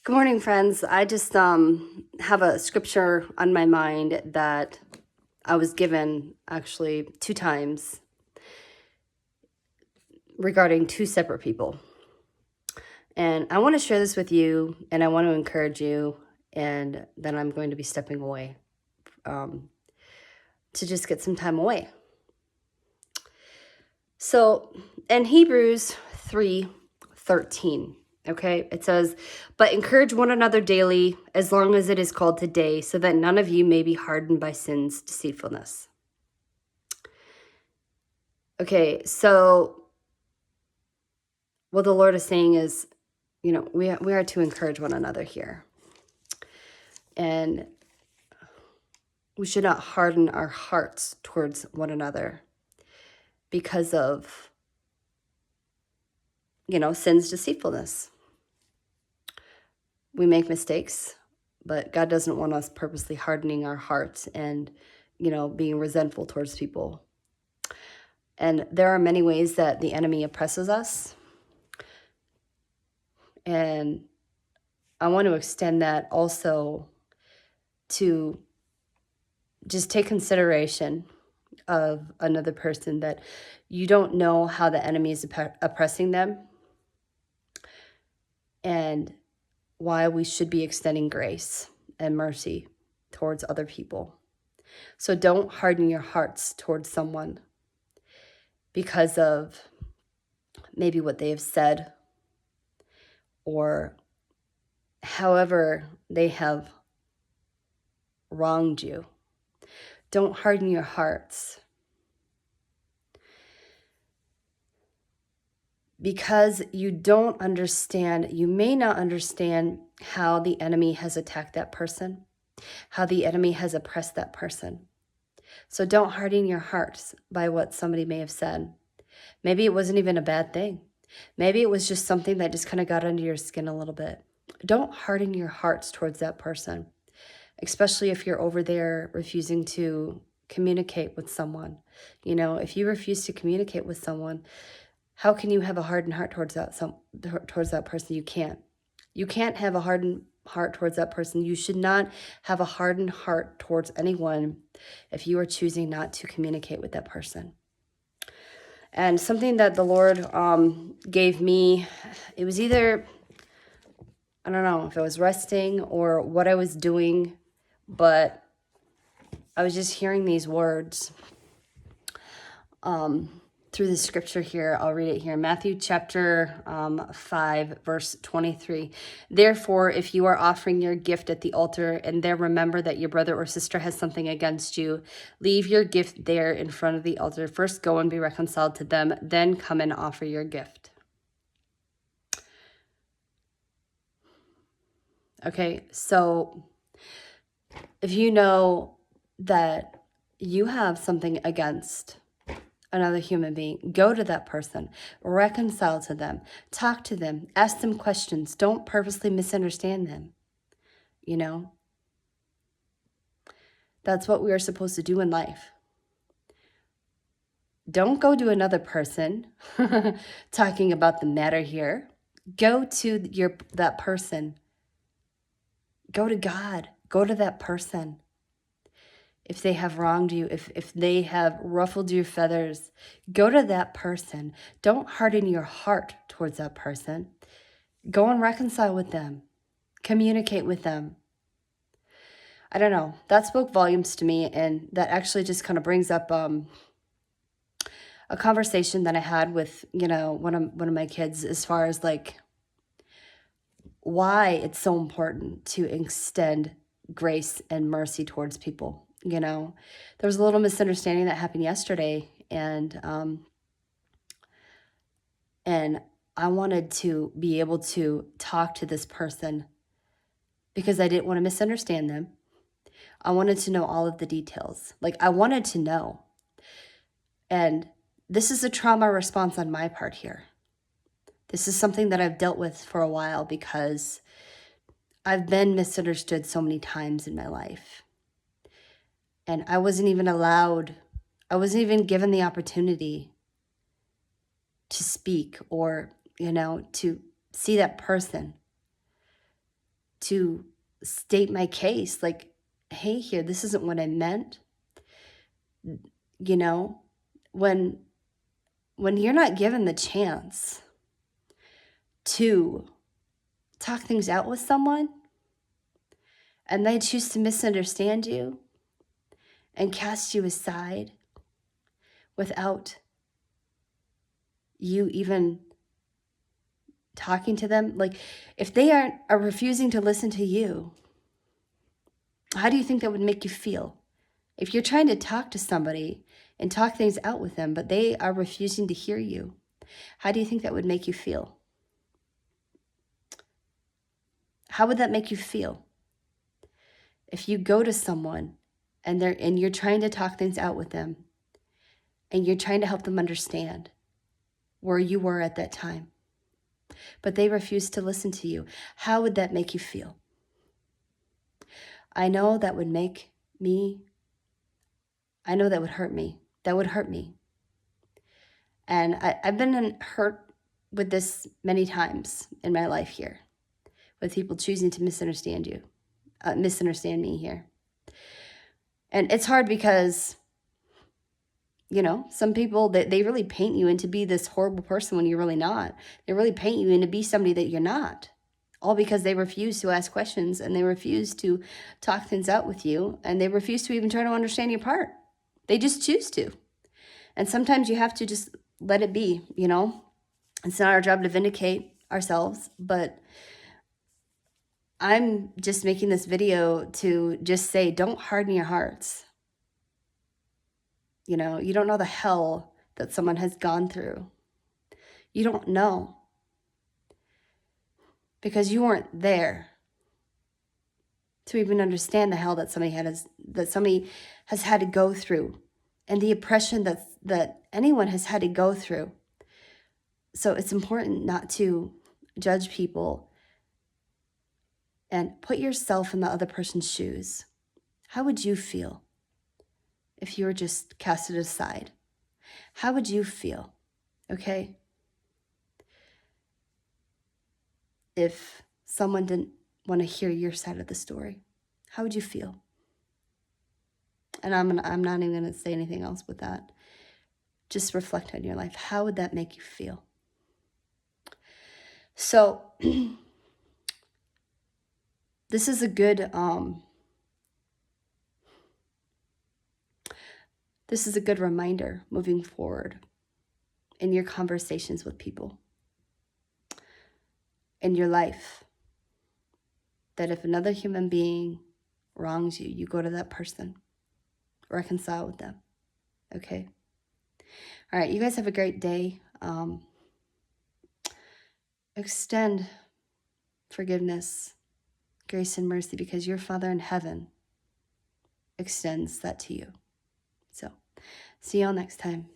Good morning, friends. I just have a scripture on my mind that I was given actually 2 times regarding 2 separate people. And I want to share this with you, and I want to encourage you, and then I'm going to be stepping away to just get some time away. So in Hebrews 3:13, okay, it says, "But encourage one another daily, as long as it is called today, so that none of you may be hardened by sin's deceitfulness." Okay, so what the Lord is saying is, we are to encourage one another here. And we should not harden our hearts towards one another because of, sin's deceitfulness. We make mistakes, but God doesn't want us purposely hardening our hearts and, being resentful towards people. And there are many ways that the enemy oppresses us. And I want to extend that also to just take consideration of another person, that you don't know how the enemy is oppressing them and why we should be extending grace and mercy towards other people. So don't harden your hearts towards someone because of maybe what they have said or however they have wronged you. Don't harden your hearts, because you don't understand, you may not understand how the enemy has attacked that person, how the enemy has oppressed that person. So don't harden your hearts by what somebody may have said. Maybe it wasn't even a bad thing. Maybe it was just something that just kind of got under your skin a little bit. Don't harden your hearts towards that person, especially if you're over there refusing to communicate with someone. If you refuse to communicate with someone, how can you have a hardened heart towards that person? You can't. You can't have a hardened heart towards that person. You should not have a hardened heart towards anyone if you are choosing not to communicate with that person. And something that the Lord gave me, it was either, I don't know if I was resting or what I was doing, but I was just hearing these words through the scripture here. I'll read it here. Matthew chapter 5, verse 23. "Therefore, if you are offering your gift at the altar and there remember that your brother or sister has something against you, leave your gift there in front of the altar. First go and be reconciled to them, then come and offer your gift." Okay, so if you know that you have something against another human being, go to that person, reconcile to them, talk to them, ask them questions. Don't purposely misunderstand them. That's what we are supposed to do in life. Don't go to another person talking about the matter here. Go to that person. Go to God. Go to that person. If they have wronged you, if they have ruffled your feathers, go to that person. Don't harden your heart towards that person. Go and reconcile with them. Communicate with them. I don't know. That spoke volumes to me, and that actually just kind of brings up a conversation that I had with, one of my kids, as far as like why it's so important to extend grace and mercy towards people. There was a little misunderstanding that happened yesterday, and I wanted to be able to talk to this person because I didn't want to misunderstand them. I wanted to know all of the details. Like, I wanted to know. And this is a trauma response on my part here. This is something that I've dealt with for a while because I've been misunderstood so many times in my life. And I wasn't even given the opportunity to speak or, to see that person. to state my case, like, hey, here, this isn't what I meant. You know, when you're not given the chance to talk things out with someone and they choose to misunderstand you and cast you aside without you even talking to them, like if they are refusing to listen to you, how do you think that would make you feel? If you're trying to talk to somebody and talk things out with them, but they are refusing to hear you, how do you think that would make you feel? How would that make you feel? If you go to someone and you're trying to talk things out with them and you're trying to help them understand where you were at that time, but they refuse to listen to you, how would that make you feel? I know that would make me, I know that would hurt me. That would hurt me. And I've been hurt with this many times in my life here, with people choosing to misunderstand me here. And it's hard because, you know, some people, they really paint you into be this horrible person when you're really not. They really paint you into be somebody that you're not. All because they refuse to ask questions and they refuse to talk things out with you and they refuse to even try to understand your part. They just choose to. And sometimes you have to just let it be, you know. It's not our job to vindicate ourselves, but I'm just making this video to just say, don't harden your hearts. You know, you don't know the hell that someone has gone through. You don't know. Because you weren't there to even understand the hell that somebody has had to go through and the oppression that anyone has had to go through. So it's important not to judge people and put yourself in the other person's shoes. How would you feel if you were just casted aside? How would you feel? Okay? If someone didn't want to hear your side of the story, how would you feel? And I'm not even going to say anything else with that. Just reflect on your life. How would that make you feel? So this is a good reminder moving forward in your conversations with people, in your life, that if another human being wrongs you, you go to that person, reconcile with them. Okay? All right, you guys have a great day. Extend forgiveness, grace, and mercy because your Father in heaven extends that to you. So, see y'all next time.